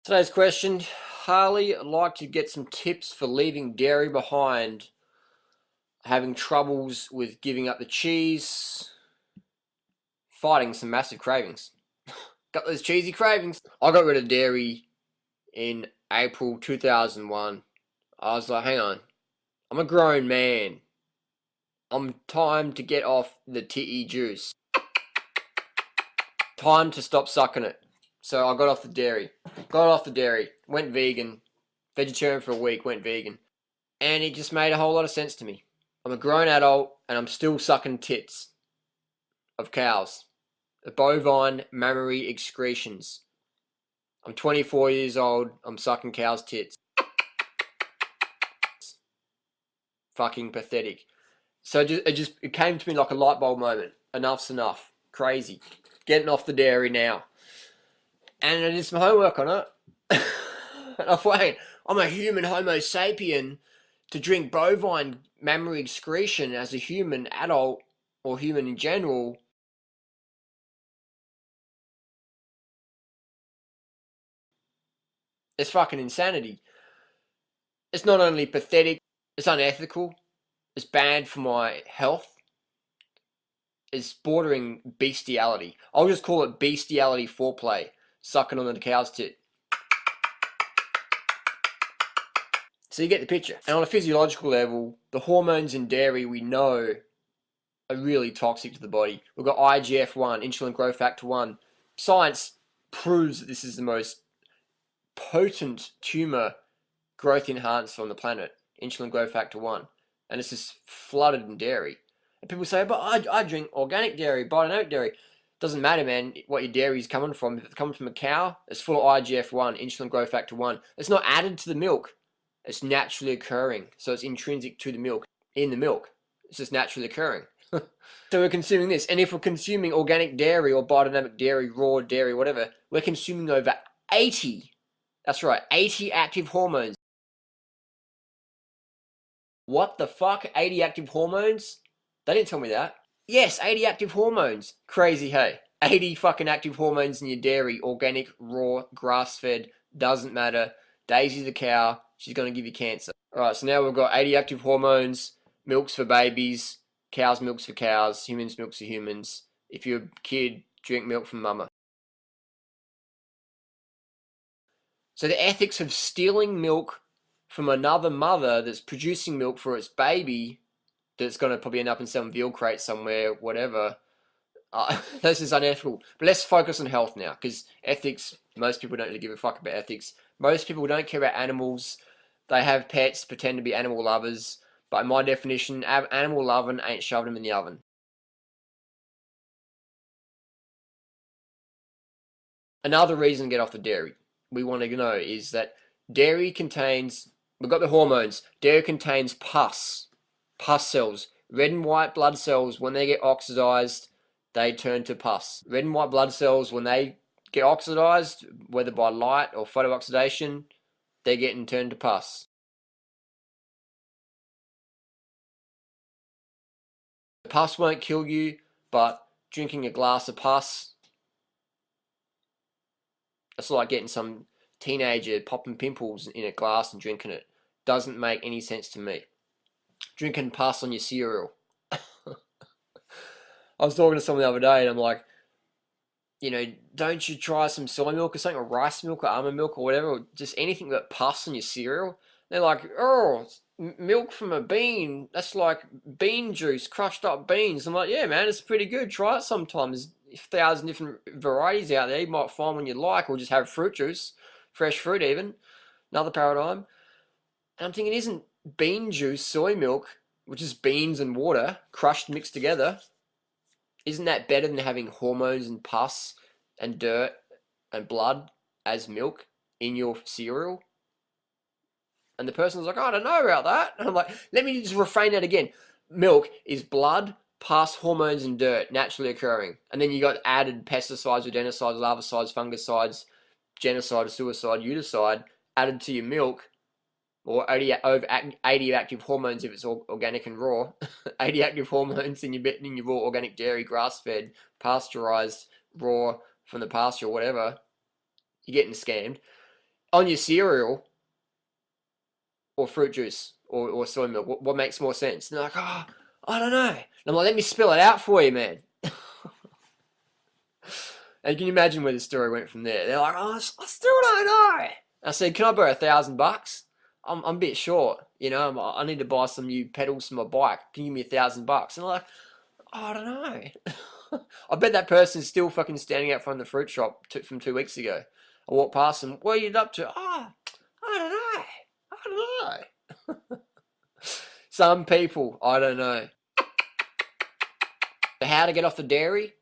Today's question, Harley, I'd like to get some tips for leaving dairy behind, having troubles with giving up the cheese, fighting some massive cravings. Got those cheesy cravings. I got rid of dairy in April 2001. I was like, hang on, I'm a grown man. I'm time to get off the titty juice. Time to stop sucking it. So I got off the dairy. Got off the dairy. Went vegan. Vegetarian for a week, went vegan. And it just made a whole lot of sense to me. I'm a grown adult and I'm still sucking tits of cows. Bovine mammary excretions. I'm 24 years old. I'm sucking cows' tits. Fucking pathetic. So it came to me like a light bulb moment. Enough's enough. Crazy. Getting off the dairy now. And I did some homework on it. And I thought, I'm a human Homo sapien to drink bovine mammary excretion as a human adult or human in general. It's fucking insanity. It's not only pathetic, it's unethical, it's bad for my health, it's bordering bestiality. I'll just call it bestiality foreplay, sucking on the cow's tit. So you get the picture. And on a physiological level, the hormones in dairy we know are really toxic to the body. We've got IGF-1, insulin growth factor 1. Science proves that this is the most potent tumor growth enhancer on the planet, insulin growth factor 1. And it's just flooded in dairy. And people say, but I drink organic dairy, biodynamic dairy. Doesn't matter, man, what your dairy is coming from. If it's coming from a cow, it's full of IGF-1, insulin growth factor 1. It's not added to the milk. It's naturally occurring. So it's intrinsic to the milk, in the milk. It's just naturally occurring. So we're consuming this. And if we're consuming organic dairy or biodynamic dairy, raw dairy, whatever, we're consuming over 80, that's right, 80 active hormones. What the fuck? 80 active hormones? They didn't tell me that. Yes, 80 active hormones. Crazy, hey. 80 fucking active hormones in your dairy, organic, raw, grass-fed, doesn't matter. Daisy the cow, she's going to give you cancer. Alright, so now we've got 80 active hormones, milks for babies, cows' milks for cows, humans' milks for humans. If you're a kid, drink milk from mama. So the ethics of stealing milk from another mother that's producing milk for its baby that's going to probably end up in some veal crate somewhere, whatever. This is unethical. But let's focus on health now, because ethics, most people don't really give a fuck about ethics. Most people don't care about animals. They have pets, pretend to be animal lovers. But in my definition, animal loving ain't shoving them in the oven. Another reason to get off the dairy we want to know is that dairy contains, we've got the hormones, dairy contains pus cells. Red and white blood cells, when they get oxidized, they turn to pus. Red and white blood cells, when they get oxidized, whether by light or photooxidation, they're getting turned to pus. Pus won't kill you, but drinking a glass of pus, it's like getting some teenager popping pimples in a glass and drinking it. Doesn't make any sense to me. Drinking pus on your cereal. I was talking to someone the other day and I'm like, don't you try some soy milk or something, or rice milk or almond milk or whatever, or just anything but pus in your cereal? They're like, oh, milk from a bean, that's like bean juice, crushed up beans. I'm like, yeah, man, it's pretty good. Try it sometime. There's 1,000 different varieties out there. You might find one you like, or just have fruit juice, fresh fruit even. Another paradigm. And I'm thinking, isn't bean juice, soy milk, which is beans and water, crushed, mixed together, isn't that better than having hormones and pus and dirt and blood as milk in your cereal? And the person was like, oh, I don't know about that. And I'm like, let me just reframe that again. Milk is blood, pus, hormones, and dirt naturally occurring. And then you got added pesticides, rodenticides, larvicides, fungicides, genocide, suicide, uticide added to your milk, or 80 active hormones if it's organic and raw, 80 active hormones in your raw organic dairy, grass-fed, pasteurized, raw from the pasture or whatever, you're getting scammed. on your cereal or fruit juice or soy milk? What makes more sense? And they're like, oh, I don't know. And I'm like, let me spell it out for you, man. And can you imagine where the story went from there? They're like, oh, I still don't know. I said, can I borrow $1,000? I'm a bit short, you know. I need to buy some new pedals for my bike. Can you give me $1,000? And they're like, oh, I don't know. I bet that person's still fucking standing out front of the fruit shop from 2 weeks ago. I walked past them. What are you up to? Oh, I don't know. I don't know. Some people, I don't know. How to get off the dairy?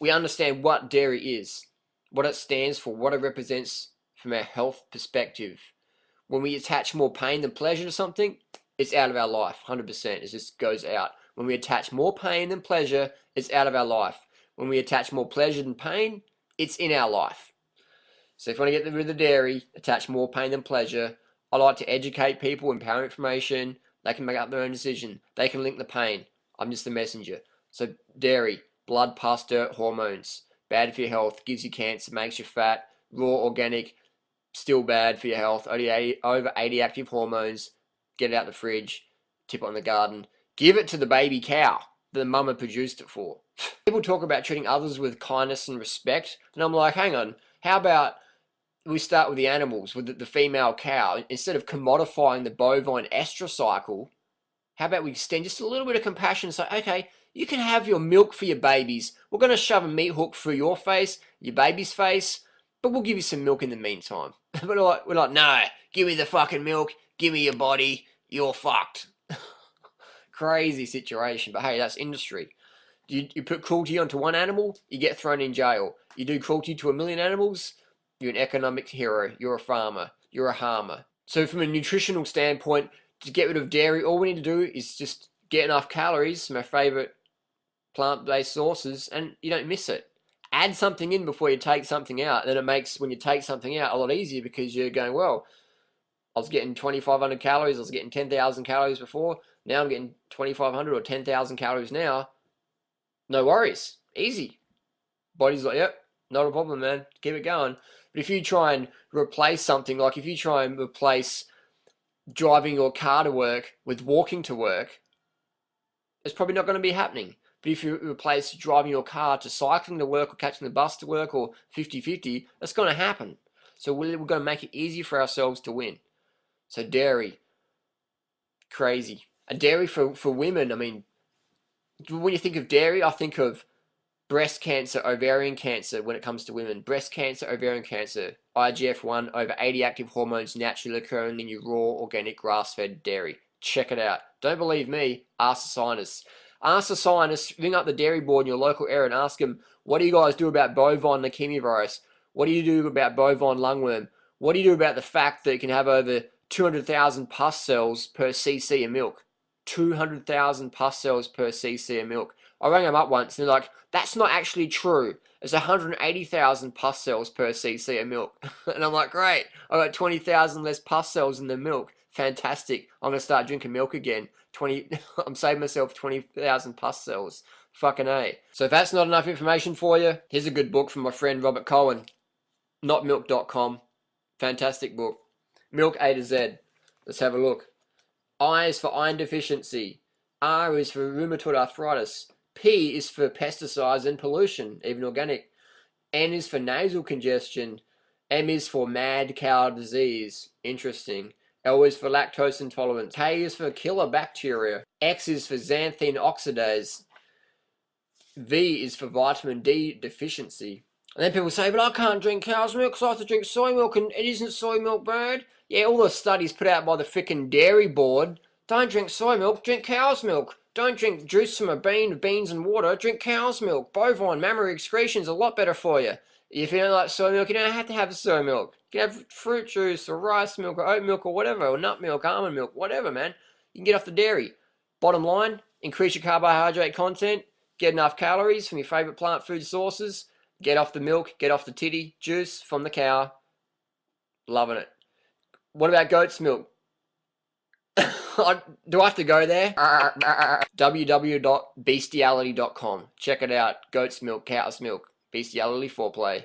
We understand what dairy is, what it stands for, what it represents from a health perspective. When we attach more pain than pleasure to something, it's out of our life, 100%. It just goes out. When we attach more pain than pleasure, it's out of our life. When we attach more pleasure than pain, it's in our life. So if you want to get rid of the dairy, attach more pain than pleasure. I like to educate people, empower information. They can make up their own decision. They can link the pain. I'm just the messenger. So dairy, blood, pus, dirt, hormones. Bad for your health, gives you cancer, makes you fat. Raw, organic, still bad for your health. Over 80 active hormones. Get it out the fridge. Tip it on the garden. Give it to the baby cow that the mama produced it for. People talk about treating others with kindness and respect. And I'm like, hang on. How about we start with the animals, with the female cow? Instead of commodifying the bovine estrous cycle, how about we extend just a little bit of compassion and say, okay, you can have your milk for your babies. We're going to shove a meat hook through your face, your baby's face, but we'll give you some milk in the meantime. But we're like, no, give me the fucking milk, give me your body, you're fucked. Crazy situation, but hey, that's industry. You put cruelty onto one animal, you get thrown in jail. You do cruelty to 1 million animals, you're an economic hero, you're a farmer, you're a harmer. So from a nutritional standpoint, to get rid of dairy, all we need to do is just get enough calories from our favourite plant-based sources, and you don't miss it. Add something in before you take something out, then it makes, when you take something out, a lot easier, because you're going, well, I was getting 2,500 calories, I was getting 10,000 calories before, now I'm getting 2,500 or 10,000 calories now. No worries, easy. Body's like, yep, not a problem, man, keep it going. But if you try and replace something, like if you try and replace driving your car to work with walking to work, it's probably not going to be happening. But if you replace driving your car to cycling to work or catching the bus to work, or 50-50, that's going to happen. So we're going to make it easy for ourselves to win. So dairy, crazy. And dairy for women, I mean, when you think of dairy, I think of breast cancer, ovarian cancer when it comes to women. Breast cancer, ovarian cancer, IGF-1, over 80 active hormones naturally occurring in your raw, organic, grass-fed dairy. Check it out. Don't believe me? Ask the scientists. Ask the scientists, ring up the dairy board in your local area and ask them, what do you guys do about bovine leukemia virus? What do you do about bovine lungworm? What do you do about the fact that you can have over 200,000 pus cells per cc of milk? 200,000 pus cells per cc of milk. I rang them up once and they're like, that's not actually true. It's 180,000 pus cells per cc of milk. And I'm like, great, I've got 20,000 less pus cells in the milk. Fantastic. I'm going to start drinking milk again. I'm saving myself 20,000 pus cells. Fucking A. So if that's not enough information for you, here's a good book from my friend Robert Cohen. Notmilk.com. Fantastic book. Milk A to Z. Let's have a look. I is for iron deficiency. R is for rheumatoid arthritis. P is for pesticides and pollution, even organic. N is for nasal congestion. M is for mad cow disease. Interesting. L is for lactose intolerance. K is for killer bacteria. X is for xanthine oxidase. V is for vitamin D deficiency. And then people say, but I can't drink cow's milk, so I have to drink soy milk, and it isn't soy milk bad. Yeah, all the studies put out by the frickin' dairy board. Don't drink soy milk, drink cow's milk. Don't drink juice from a bean, beans and water, drink cow's milk. Bovine mammary excretion's a lot better for you. If you don't like soy milk, you don't have to have soy milk. You can have fruit juice or rice milk or oat milk or whatever, or nut milk, almond milk, whatever, man. You can get off the dairy. Bottom line, increase your carbohydrate content, get enough calories from your favourite plant food sources, get off the milk, get off the titty juice from the cow. Loving it. What about goat's milk? Do I have to go there? www.bestiality.com. Check it out. Goat's milk, cow's milk. Bestiality foreplay.